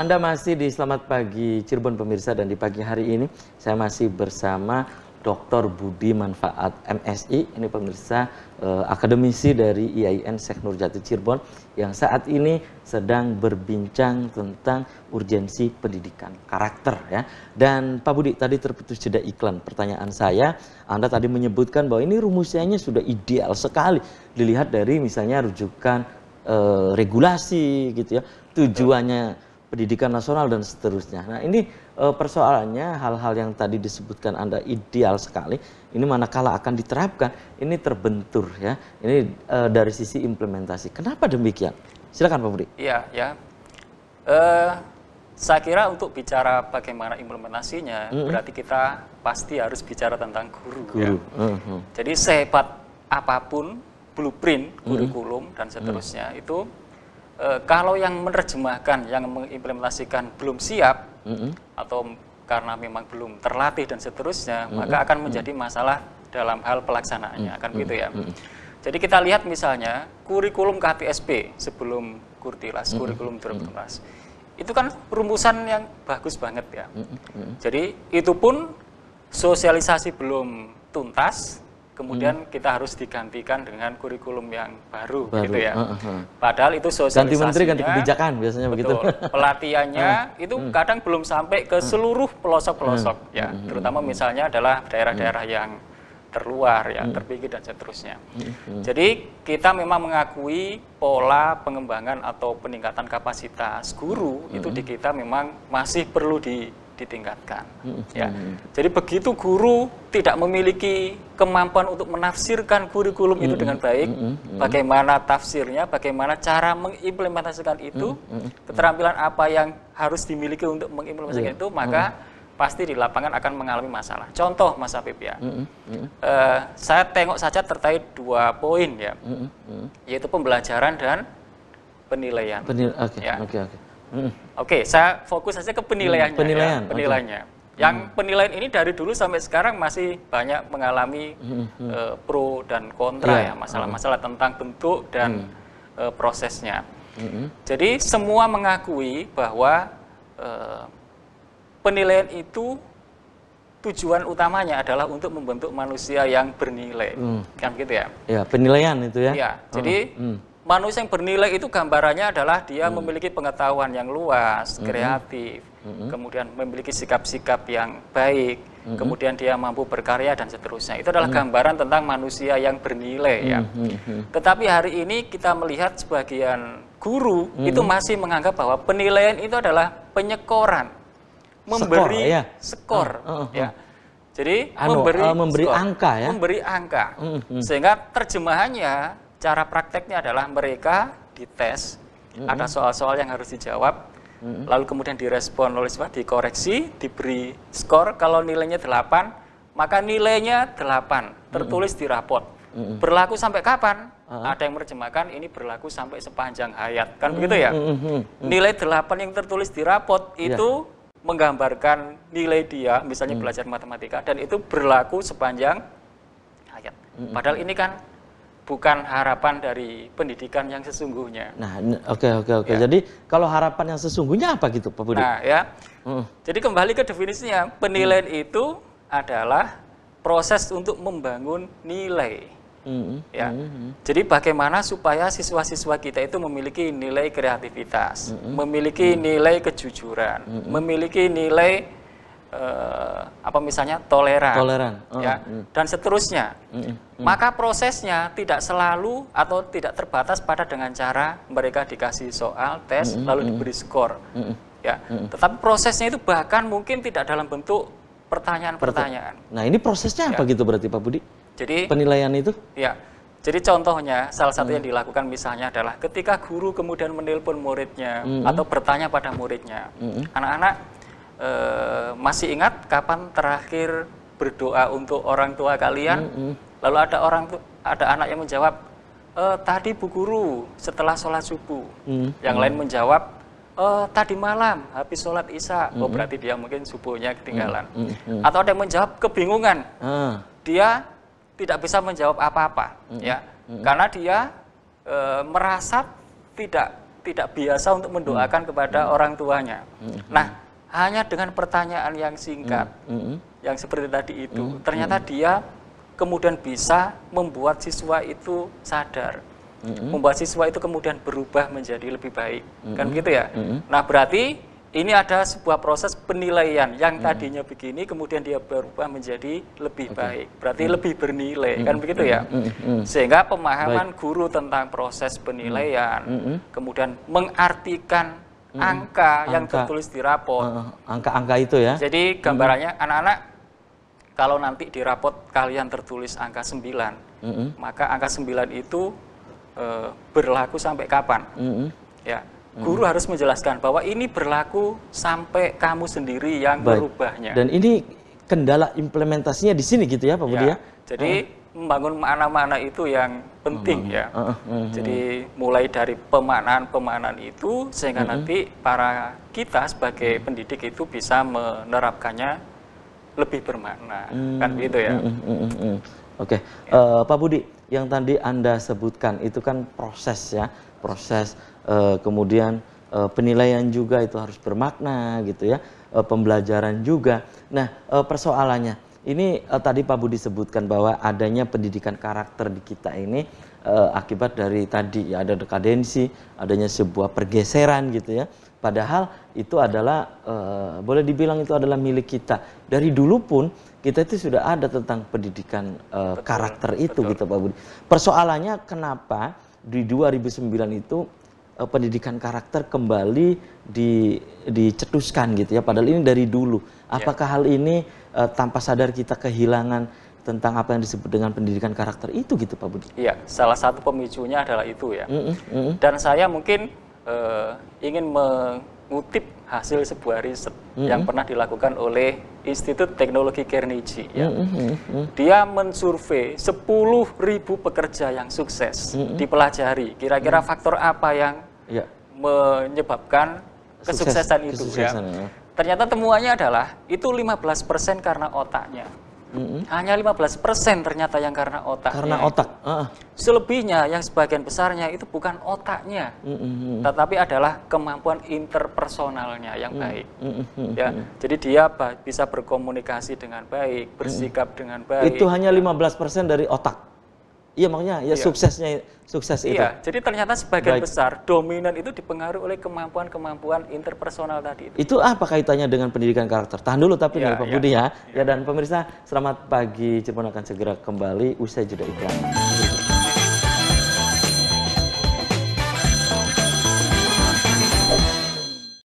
Anda masih di Selamat Pagi Cirebon pemirsa, dan di pagi hari ini saya masih bersama Dr. Budi Manfaat MSI. Ini pemirsa akademisi dari IAIN Syekh Nurjati Cirebon yang saat ini sedang berbincang tentang urgensi pendidikan karakter ya. Dan Pak Budi, tadi terputus jeda iklan. Pertanyaan saya, Anda tadi menyebutkan bahwa ini rumusnya sudah ideal sekali dilihat dari misalnya rujukan regulasi gitu ya, tujuannya pendidikan nasional dan seterusnya. Nah ini persoalannya hal-hal yang tadi disebutkan Anda ideal sekali, ini manakala akan diterapkan, ini terbentur ya, ini dari sisi implementasi. Kenapa demikian? Silakan Pak Budi. Iya, ya. Saya kira untuk bicara bagaimana implementasinya, berarti kita pasti harus bicara tentang guru. Ya. Jadi sehebat apapun blueprint, kurikulum, dan seterusnya, itu kalau yang menerjemahkan, yang mengimplementasikan belum siap, atau karena memang belum terlatih dan seterusnya, maka akan menjadi masalah dalam hal pelaksanaannya, akan begitu ya. Jadi kita lihat misalnya kurikulum KTSP sebelum Kurtilas, kurikulum 2012, itu kan rumusan yang bagus banget ya. Jadi itu pun sosialisasi belum tuntas, kemudian kita harus digantikan dengan kurikulum yang baru gitu ya. Padahal itu sosialisasinya, ganti menteri, ganti kebijakan biasanya begitu. Pelatihannya itu kadang belum sampai ke seluruh pelosok-pelosok ya. Terutama misalnya adalah daerah-daerah yang terluar ya, terpinggir dan seterusnya. Jadi kita memang mengakui pola pengembangan atau peningkatan kapasitas guru itu di kita memang masih perlu ditingkatkan. Ya. Jadi begitu guru tidak memiliki kemampuan untuk menafsirkan kurikulum itu dengan baik, bagaimana tafsirnya, bagaimana cara mengimplementasikan itu, keterampilan apa yang harus dimiliki untuk mengimplementasikan itu, maka pasti di lapangan akan mengalami masalah. Contoh Mas Habib ya, saya tengok saja terkait 2 poin ya, yaitu pembelajaran dan penilaian. Oke, saya fokus saja ke penilaiannya. Penilaiannya. Yang penilaian ini dari dulu sampai sekarang masih banyak mengalami pro dan kontra ya, masalah-masalah tentang bentuk dan prosesnya. Jadi semua mengakui bahwa penilaian itu tujuan utamanya adalah untuk membentuk manusia yang bernilai, kan gitu ya? Ya, penilaian itu ya. Ya, jadi manusia yang bernilai itu gambarannya adalah dia memiliki pengetahuan yang luas, kreatif, kemudian memiliki sikap-sikap yang baik, kemudian dia mampu berkarya dan seterusnya. Itu adalah gambaran tentang manusia yang bernilai ya. Tetapi hari ini kita melihat sebagian guru itu masih menganggap bahwa penilaian itu adalah penyekoran, memberi skor ya. Jadi memberi skor, angka ya. Memberi angka. Sehingga terjemahannya, cara prakteknya adalah mereka dites, ada soal-soal yang harus dijawab, lalu kemudian direspon oleh siswa, dikoreksi, diberi skor. Kalau nilainya 8, maka nilainya 8, tertulis di raport. Berlaku sampai kapan? Ada yang menerjemahkan ini berlaku sampai sepanjang hayat, kan begitu ya? Nilai 8 yang tertulis di raport itu menggambarkan nilai dia, misalnya belajar matematika, dan itu berlaku sepanjang hayat. Padahal ini kan bukan harapan dari pendidikan yang sesungguhnya. Nah, oke. Ya. Jadi kalau harapan yang sesungguhnya apa gitu, Pak Budi? Nah, ya. Jadi kembali ke definisinya, penilaian itu adalah proses untuk membangun nilai. Ya. Jadi bagaimana supaya siswa-siswa kita itu memiliki nilai kreativitas, memiliki nilai kejujuran, memiliki nilai apa misalnya toleran. Ya, dan seterusnya. Maka prosesnya tidak selalu atau tidak terbatas pada dengan cara mereka dikasih soal, tes, lalu diberi skor. Ya, tetapi prosesnya itu bahkan mungkin tidak dalam bentuk pertanyaan-pertanyaan. Nah, ini prosesnya apa gitu berarti Pak Budi? Jadi penilaian itu? Ya. Jadi contohnya salah satu yang dilakukan misalnya adalah ketika guru kemudian menelpon muridnya atau bertanya pada muridnya, anak-anak masih ingat kapan terakhir berdoa untuk orang tua kalian? Lalu ada anak yang menjawab, tadi Bu Guru setelah sholat subuh. Yang lain menjawab, tadi malam habis sholat isya. Oh berarti dia mungkin subuhnya ketinggalan. Atau ada yang menjawab kebingungan. Dia tidak bisa menjawab apa-apa, ya, karena dia merasa tidak tidak biasa untuk mendoakan kepada orang tuanya. Nah, hanya dengan pertanyaan yang singkat, yang seperti tadi itu, ternyata dia kemudian bisa membuat siswa itu sadar, membuat siswa itu kemudian berubah menjadi lebih baik, kan begitu ya? Nah, berarti ini ada sebuah proses penilaian yang tadinya begini, kemudian dia berubah menjadi lebih baik, berarti lebih bernilai, kan begitu ya? Sehingga pemahaman guru tentang proses penilaian, kemudian mengartikan angka yang tertulis di rapot. Angka-angka itu ya. Jadi gambarannya anak-anak, kalau nanti di rapot kalian tertulis angka 9, maka angka 9 itu berlaku sampai kapan? Ya, guru harus menjelaskan bahwa ini berlaku sampai kamu sendiri yang merubahnya. Dan ini kendala implementasinya di sini gitu ya Pak Budi ya? Jadi membangun makna-makna itu yang penting ya. Jadi mulai dari pemaknaan itu sehingga nanti kita sebagai pendidik itu bisa menerapkannya lebih bermakna, kan gitu ya. Oke, Pak Budi, yang tadi Anda sebutkan itu kan proses ya, proses kemudian penilaian juga itu harus bermakna gitu ya, pembelajaran juga. Nah, persoalannya ini tadi Pak Budi sebutkan bahwa adanya pendidikan karakter di kita ini akibat dari tadi ya ada dekadensi, adanya sebuah pergeseran gitu ya. Padahal itu adalah boleh dibilang itu adalah milik kita. Dari dulu pun kita itu sudah ada tentang pendidikan karakter itu gitu Pak Budi. Persoalannya kenapa di 2009 itu pendidikan karakter kembali dicetuskan gitu ya. Padahal ini dari dulu. Apakah hal ini tanpa sadar kita kehilangan tentang apa yang disebut dengan pendidikan karakter itu gitu Pak Budi? Iya, salah satu pemicunya adalah itu ya. Dan saya mungkin ingin mengutip hasil sebuah riset yang pernah dilakukan oleh Institut Teknologi Carnegie. Ya. Dia mensurvei 10.000 pekerja yang sukses, dipelajari kira-kira faktor apa yang menyebabkan kesuksesan itu. Ya. Ternyata temuannya adalah itu 15% karena otaknya. Hanya 15% ternyata yang karena otaknya. Karena otak. Selebihnya yang sebagian besarnya itu bukan otaknya, tetapi adalah kemampuan interpersonalnya yang baik. Ya, jadi dia bisa berkomunikasi dengan baik, bersikap dengan baik. Itu hanya 15% dari otak. Iya makanya ya sukses itu. Iya, jadi ternyata sebagian besar dominan itu dipengaruhi oleh kemampuan interpersonal tadi itu. Itu apa kaitannya dengan pendidikan karakter? Tahan dulu tapi nih Pak Budi ya. Ya dan pemirsa, selamat pagi. Cirebon akan segera kembali usai jeda iklan.